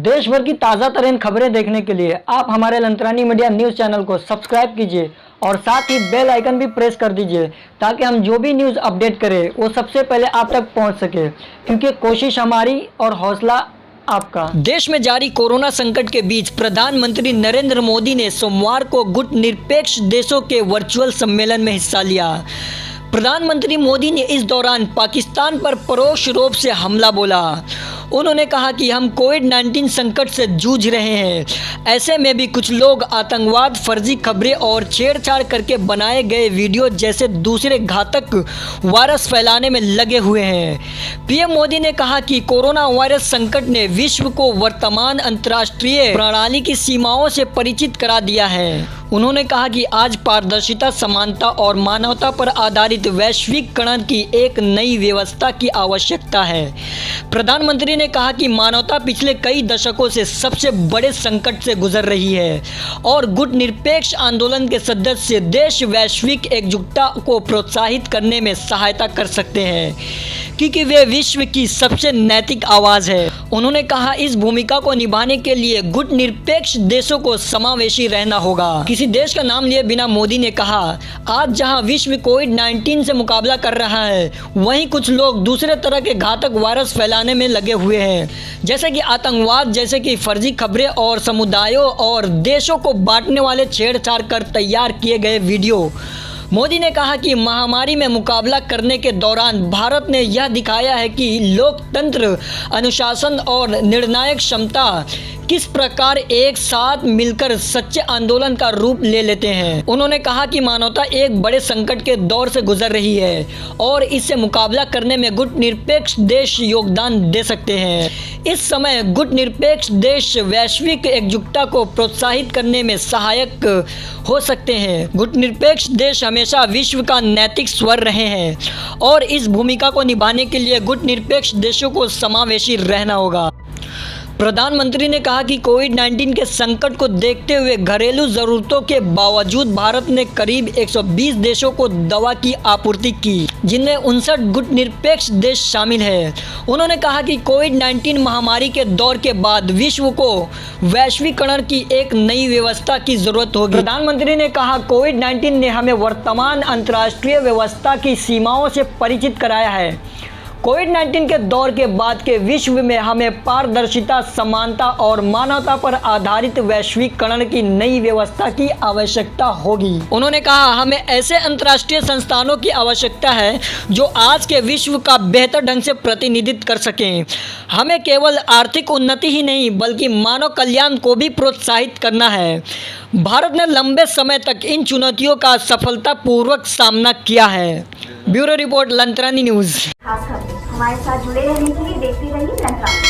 देश भर की ताज़ा तरीन खबरें देखने के लिए आप हमारे लंतरानी मीडिया न्यूज़ चैनल को सब्सक्राइब कीजिए और साथ ही बेल आइकन भी प्रेस कर दीजिए ताकि हम जो भी न्यूज़ अपडेट करें वो सबसे पहले आप तक पहुंच सके, क्योंकि कोशिश हमारी और हौसला आपका। देश में जारी कोरोना संकट के बीच प्रधानमंत्री नरेंद्र मोदी ने सोमवार को गुटनिरपेक्ष देशों के वर्चुअल सम्मेलन में हिस्सा लिया। प्रधानमंत्री मोदी ने इस दौरान पाकिस्तान पर परोक्ष रूप से हमला बोला। उन्होंने कहा कि हम कोविड-19 संकट से जूझ रहे हैं, ऐसे में भी कुछ लोग आतंकवाद, फर्जी खबरें और छेड़छाड़ करके बनाए गए वीडियो जैसे दूसरे घातक वायरस फैलाने में लगे हुए हैं। पीएम मोदी ने कहा कि कोरोना वायरस संकट ने विश्व को वर्तमान अंतर्राष्ट्रीय प्रणाली की सीमाओं से परिचित करा दिया है। उन्होंने कहा कि आज पारदर्शिता, समानता और मानवता पर आधारित वैश्वीकरण की एक नई व्यवस्था की आवश्यकता है। प्रधानमंत्री ने कहा कि मानवता पिछले कई दशकों से सबसे बड़े संकट से गुजर रही है और गुटनिरपेक्ष आंदोलन के सदस्य देश वैश्विक एकजुटता को प्रोत्साहित करने में सहायता कर सकते हैं, क्योंकि वे विश्व की सबसे नैतिक आवाज़ है। उन्होंने कहा इस भूमिका को निभाने के लिए गुटनिरपेक्ष देशों को समावेशी रहना होगा। किसी देश का नाम लिए बिना मोदी ने कहा, आज जहां विश्व कोविड-19 से मुकाबला कर रहा है, वहीं कुछ लोग दूसरे तरह के घातक वायरस फैलाने में लगे हुए हैं, जैसे कि आतंकवाद, जैसे कि फर्जी खबरें और समुदायों और देशों को बांटने वाले छेड़छाड़ कर तैयार किए गए वीडियो। मोदी ने कहा कि महामारी में मुकाबला करने के दौरान भारत ने यह दिखाया है कि लोकतंत्र, अनुशासन और निर्णायक क्षमता किस प्रकार एक साथ मिलकर सच्चे आंदोलन का रूप ले लेते हैं। उन्होंने कहा कि मानवता एक बड़े संकट के दौर से गुजर रही है और इससे मुकाबला करने में गुटनिरपेक्ष देश योगदान दे सकते हैं। इस समय गुटनिरपेक्ष देश वैश्विक एकजुटता को प्रोत्साहित करने में सहायक हो सकते हैं। गुटनिरपेक्ष देश हमेशा विश्व का नैतिक स्वर रहे हैं और इस भूमिका को निभाने के लिए गुटनिरपेक्ष देशों को समावेशी रहना होगा। प्रधानमंत्री ने कहा कि कोविड-19 के संकट को देखते हुए घरेलू ज़रूरतों के बावजूद भारत ने करीब 120 देशों को दवा की आपूर्ति की, जिनमें 59 गुटनिरपेक्ष देश शामिल हैं। उन्होंने कहा कि कोविड-19 महामारी के दौर के बाद विश्व को वैश्वीकरण की एक नई व्यवस्था की ज़रूरत होगी। प्रधानमंत्री ने कहा, कोविड-19 ने हमें वर्तमान अंतर्राष्ट्रीय व्यवस्था की सीमाओं से परिचित कराया है। कोविड-19 के दौर के बाद के विश्व में हमें पारदर्शिता, समानता और मानवता पर आधारित वैश्वीकरण की नई व्यवस्था की आवश्यकता होगी। उन्होंने कहा, हमें ऐसे अंतर्राष्ट्रीय संस्थानों की आवश्यकता है जो आज के विश्व का बेहतर ढंग से प्रतिनिधित्व कर सकें। हमें केवल आर्थिक उन्नति ही नहीं बल्कि मानव कल्याण को भी प्रोत्साहित करना है। भारत ने लंबे समय तक इन चुनौतियों का सफलतापूर्वक सामना किया है। Bureau report, Lantrani news. खास खबरें हमारे साथ जुड़े रहने के लिए देखते रहिए लंतरानी।